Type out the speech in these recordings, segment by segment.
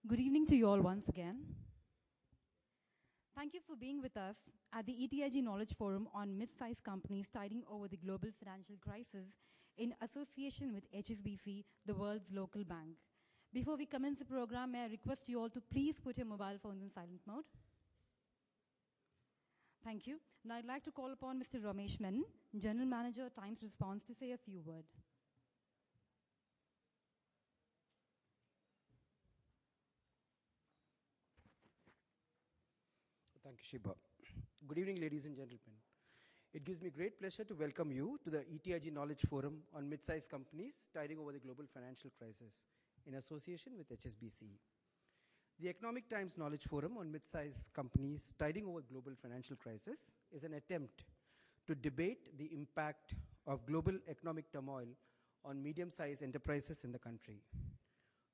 Good evening to you all once again. Thank you for being with us at the ETIG Knowledge Forum on mid-sized companies tiding over the global financial crisis in association with HSBC, the world's local bank. Before we commence the program, may I request you all to please put your mobile phones in silent mode. Thank you. Now I'd like to call upon Mr. Ramesh Menon, General Manager, Times Response, to say a few words. Thank you, Shiba. Good evening, ladies and gentlemen. It gives me great pleasure to welcome you to the ETIG Knowledge Forum on mid-sized companies tiding over the global financial crisis in association with HSBC. The Economic Times Knowledge Forum on mid-sized companies tiding over global financial crisis is an attempt to debate the impact of global economic turmoil on medium-sized enterprises in the country.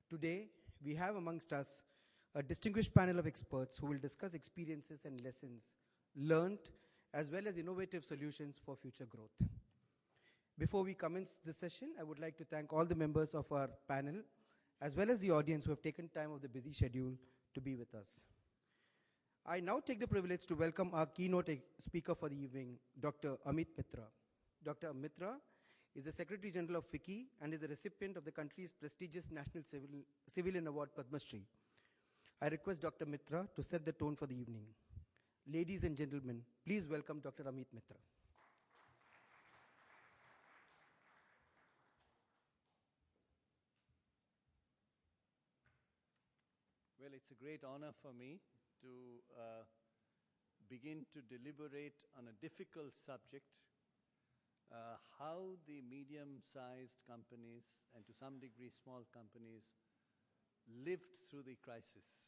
Today, we have amongst us a distinguished panel of experts who will discuss experiences and lessons learned as well as innovative solutions for future growth. Before we commence this session, I would like to thank all the members of our panel as well as the audience who have taken time of the busy schedule to be with us. I now take the privilege to welcome our keynote speaker for the evening, Dr. Amit Mitra. Dr. Mitra is the Secretary General of FICCI and is the recipient of the country's prestigious National Civilian Award, Padma Shri. I request Dr. Mitra to set the tone for the evening. Ladies and gentlemen, please welcome Dr. Amit Mitra. Well, it's a great honor for me to begin to deliberate on a difficult subject, how the medium-sized companies and to some degree small companies lived through the crisis.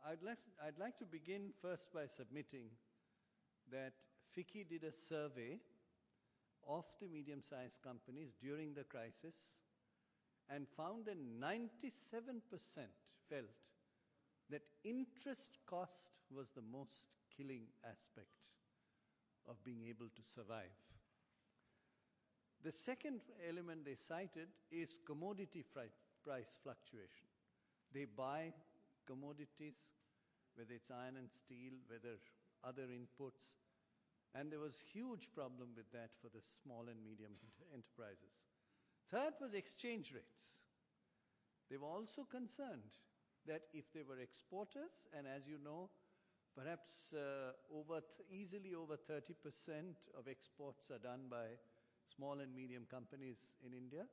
I'd like to begin first by submitting that FICCI did a survey of the medium-sized companies during the crisis and found that 97% felt that interest cost was the most killing aspect of being able to survive. The second element they cited is commodity price fluctuation. They buy commodities, whether it's iron and steel, whether other inputs, and there was huge problem with that for the small and medium enterprises. Third was exchange rates. They were also concerned that if they were exporters, and as you know, perhaps easily over 30% of exports are done by small and medium companies in India,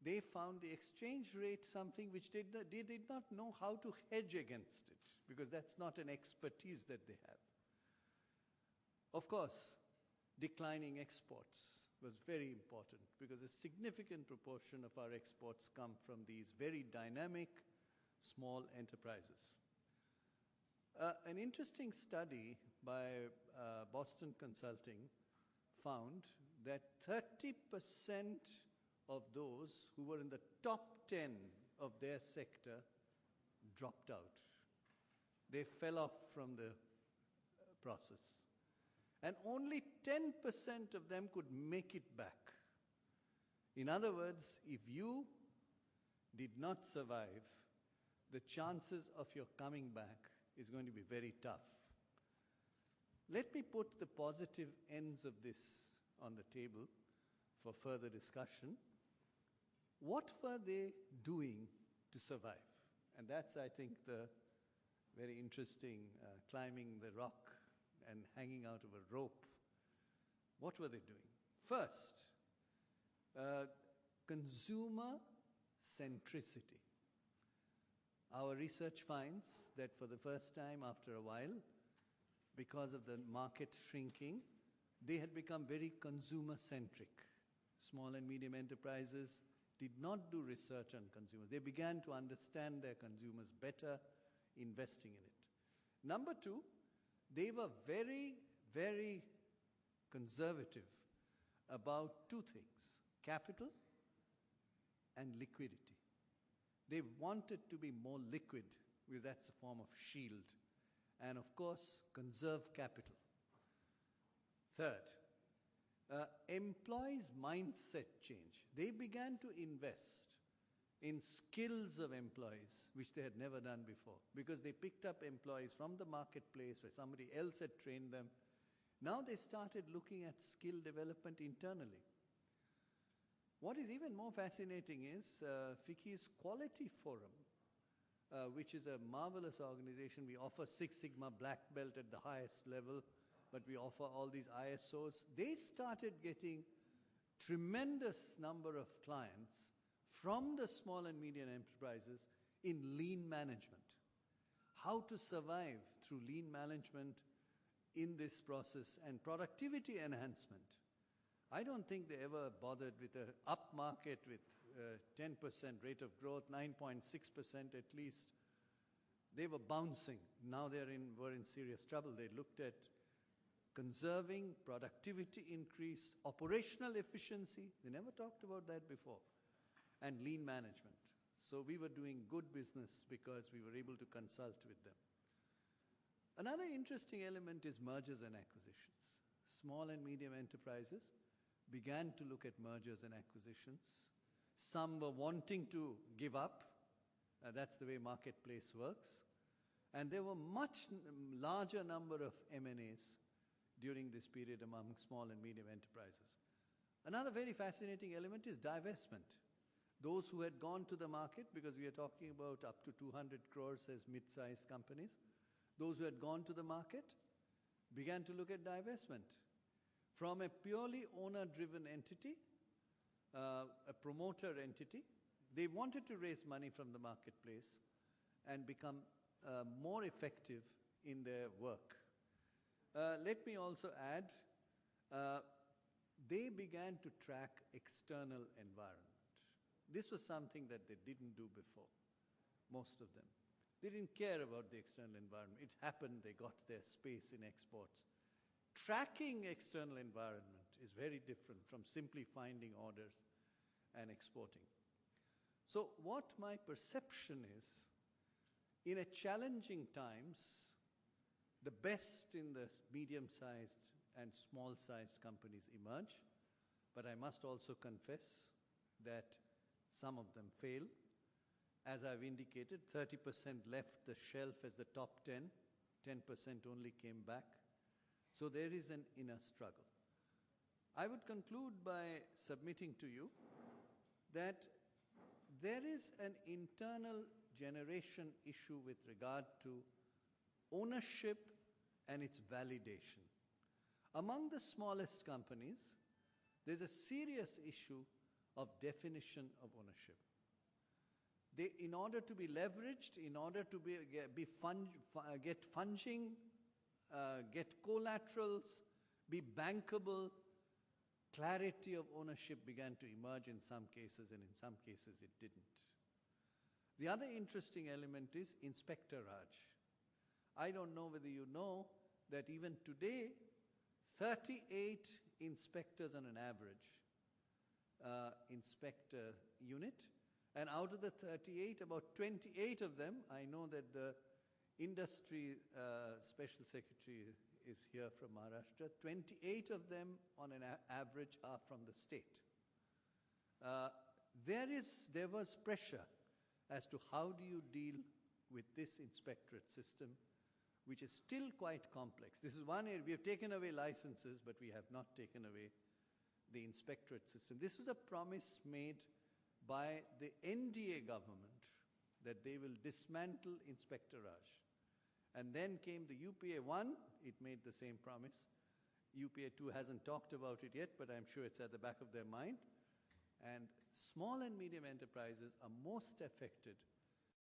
they found the exchange rate something which they did not know how to hedge against it, because that's not an expertise that they have. Of course, declining exports was very important because a significant proportion of our exports come from these very dynamic small enterprises. An interesting study by Boston Consulting found that 30% of those who were in the top 10 of their sector dropped out. They fell off from the process. And only 10% of them could make it back. In other words, if you did not survive, the chances of your coming back is going to be very tough. Let me put the positive ends of this on the table for further discussion. What were they doing to survive? And that's, I think, the very interesting climbing the rock and hanging out of a rope. What were they doing? First, consumer centricity. Our research finds that for the first time after a while, because of the market shrinking, they had become very consumer-centric. Small and medium enterprises did not do research on consumers. They began to understand their consumers better, investing in it. Number two, they were very, very conservative about two things: capital and liquidity. They wanted to be more liquid, because that's a form of shield. And of course, conserve capital. Third, employees' mindset change. They began to invest in skills of employees, which they had never done before, because they picked up employees from the marketplace where somebody else had trained them. Now they started looking at skill development internally. What is even more fascinating is FICCI's Quality Forum, which is a marvelous organization. We offer Six Sigma Black Belt at the highest level, but we offer all these ISOs. They started getting tremendous number of clients from the small and medium enterprises in lean management. How to survive through lean management in this process and productivity enhancement. I don't think they ever bothered with an up market with 10% rate of growth, 9.6% at least. They were bouncing. Now were in serious trouble. They looked at conserving, productivity increase, operational efficiency. They never talked about that before. And lean management. So we were doing good business because we were able to consult with them. Another interesting element is mergers and acquisitions. Small and medium enterprises began to look at mergers and acquisitions. Some were wanting to give up. That's the way marketplace works. And there were much larger number of M&As during this period among small and medium enterprises. Another very fascinating element is divestment. Those who had gone to the market, because we are talking about up to 200 crores as mid-sized companies, those who had gone to the market began to look at divestment. From a purely owner-driven entity, a promoter entity, they wanted to raise money from the marketplace and become more effective in their work. Let me also add, they began to track external environment. This was something that they didn't do before, most of them. They didn't care about the external environment. It happened, they got their space in exports. Tracking external environment is very different from simply finding orders and exporting. So what my perception is, in a challenging times, the best in the medium-sized and small-sized companies emerge, but I must also confess that some of them fail. As I've indicated, 30% left the shelf as the top 10, 10% only came back. So there is an inner struggle. I would conclude by submitting to you that there is an internal generation issue with regard to ownership and its validation. Among the smallest companies, there's a serious issue of definition of ownership. In order to be leveraged, in order to get funding, get collaterals, be bankable, clarity of ownership began to emerge in some cases, and in some cases it didn't. The other interesting element is Inspector Raj. I don't know whether you know that even today, 38 inspectors on an average inspect a unit, and out of the 38, about 28 of them, I know that the industry special secretary is here from Maharashtra, 28 of them on an average are from the state. There was pressure as to how do you deal with this inspectorate system, which is still quite complex. This is one area. We have taken away licenses, but we have not taken away the inspectorate system. This was a promise made by the NDA government that they will dismantle Inspector Raj. And then came the UPA 1, it made the same promise. UPA 2 hasn't talked about it yet, but I'm sure it's at the back of their mind. And small and medium enterprises are most affected